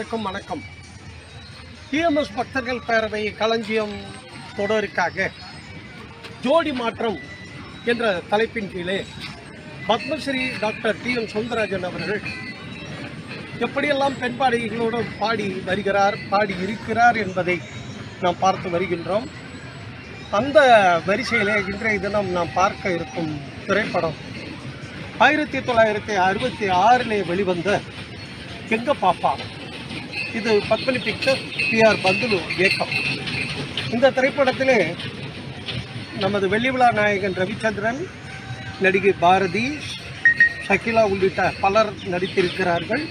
அனைவருக்கும் வணக்கம். டிஎம்எஸ் பக்தர்கள் பேரவை களஞ்சியம் தொடருக்காக ஜோடி மாற்றம் என்ற தலைப்பின் கீழே பத்மஸ்ரீ டாக்டர் டி.எம். சௌந்தரராஜன் அவர்கள் எப்படியெல்லாம் பெண் பாடகிகளோடு பாடி இருக்கிறார் என்பதை நாம் பார்த்து வருகின்றோம். அந்த வரிசையிலே இன்றைய தினம் நாம் பார்க்க இருக்கும் திரைப்படம் 1966 வெளிவந்த எங்க பாப்பா. இது பத்மினி பிக்சர், PR பந்துலு இயக்கம். இந்த திரைப்படத்திலே நமது வெள்ளி விழா நாயகன் ரவிச்சந்திரன், நடிகை பாரதி, ஷகிலா உள்ளிட்ட பலர் நடித்திருக்கிறார்கள்.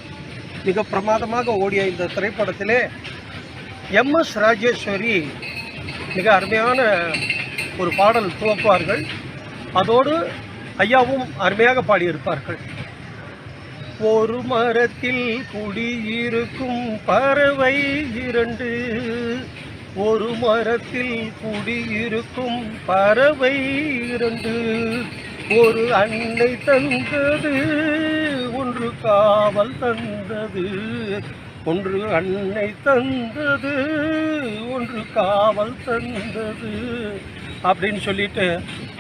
மிக பிரமாதமாக ஓடிய இந்த திரைப்படத்திலே MS ராஜேஸ்வரி மிக அருமையான ஒரு பாடல் துவக்குவார்கள். அதோடு ஐயாவும் அருமையாக பாடியிருப்பார்கள். ஒரு மரத்தில் குடியிருக்கும் பறவை இரண்டு, ஒரு மரத்தில் குடியிருக்கும் பறவை இரண்டு, ஒரு அன்னை தந்தது ஒன்று காவல் தந்தது, ஒன்று அன்னை தந்தது ஒன்று காவல் தந்தது அப்படின்னு சொல்லிட்டு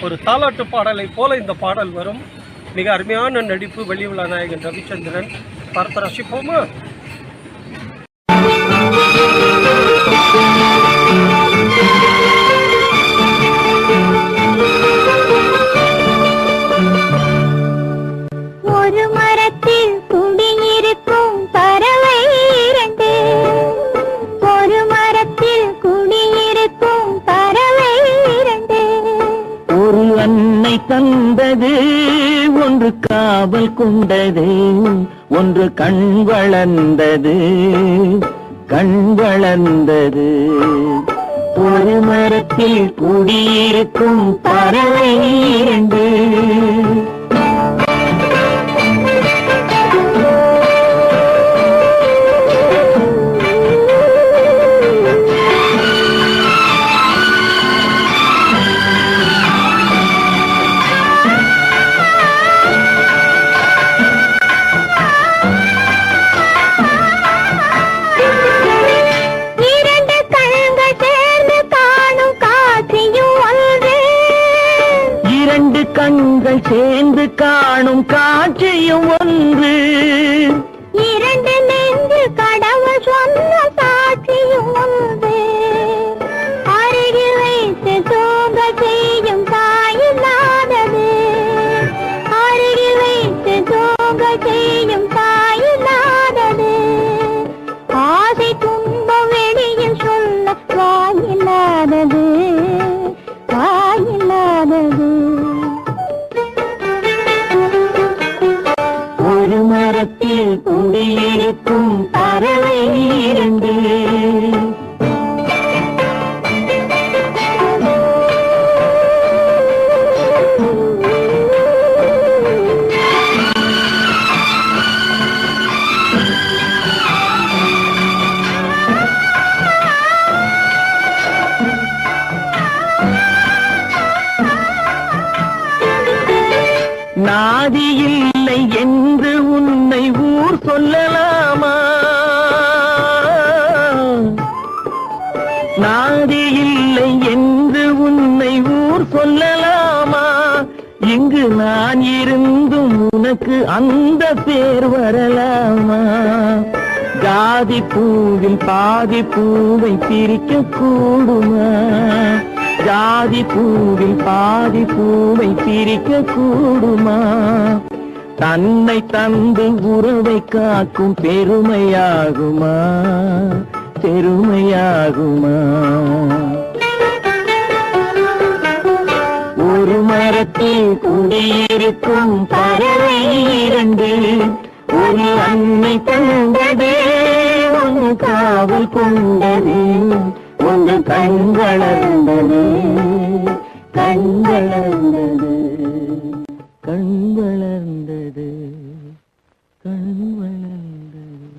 ஒரு தாலாட்டு பாடலை போல இந்த பாடல் வரும். மிக அருமையான நடிப்பு, வெள்ளி விழா நாயகன் ரவிச்சந்திரன். பார்த்து ரசிப்போமா? ஒரு மரத்தில் குடியிருக்கும் பறவை இரண்டு, ஒரு மரத்தில் குடியிருக்கும் பறவை இரண்டு, ஒரு அன்னை தந்தது ஒன்று காவல் கொண்டது, ஒன்று கண் வளர்ந்தது கண் வளர்ந்தது. ஒரு மரத்தில் குடியிருக்கும் பறவை இரண்டு. கண்கள் சேர்ந்து காணும் காட்சியும் ஒன்று, இரண்டு நெஞ்சு கடவுள் சொன்ன சாட்சியும் ஒன்று, அருகில் வைத்து தூங்க செய்யும் தாயில்லாதது, அருகில் வைத்து தூங்க செய்யும் தாயில்லாதது, ஆசை துன்பம் வெளியில் சொல்ல வாயில்லாதது வாயில்லாதது. ஒரு மரத்தில் குடியிருக்கும் பறவை இரண்டு. நாதி இல்லை என்று உன்னை ஊர் சொல்லலாமா, நாதி இல்லை என்று உன்னை ஊர் சொல்லலாமா, இங்கு நான் இருந்தும் உனக்கு அந்த பேர் வரலாமா. ஜாதி பூவில் பாதி பூவை பிரிக்க கூடுமா, ஜாதி பூவில் பாதி பூவை பிரிக்க கூடுமா. தன்னை தந்து உறவை காக்கும் பெருமையாகுமா பெருமையாகுமா. ஒரு மரத்தில் குடியிருக்கும் பறவை இரண்டு, ஒரு அன்னை தந்தது ஒன்று காவல் கொண்டது, ஒன்று கண் வளர்ந்தது கண் வளர்ந்தது கண் வளர்ந்தது கண் வளர்ந்தது.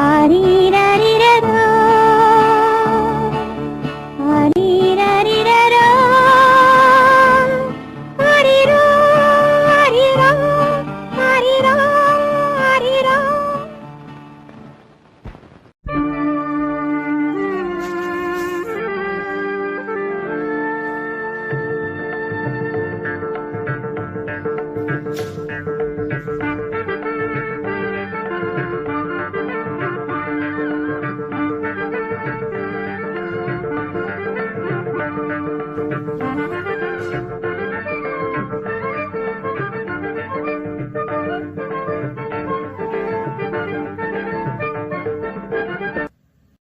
ஆரி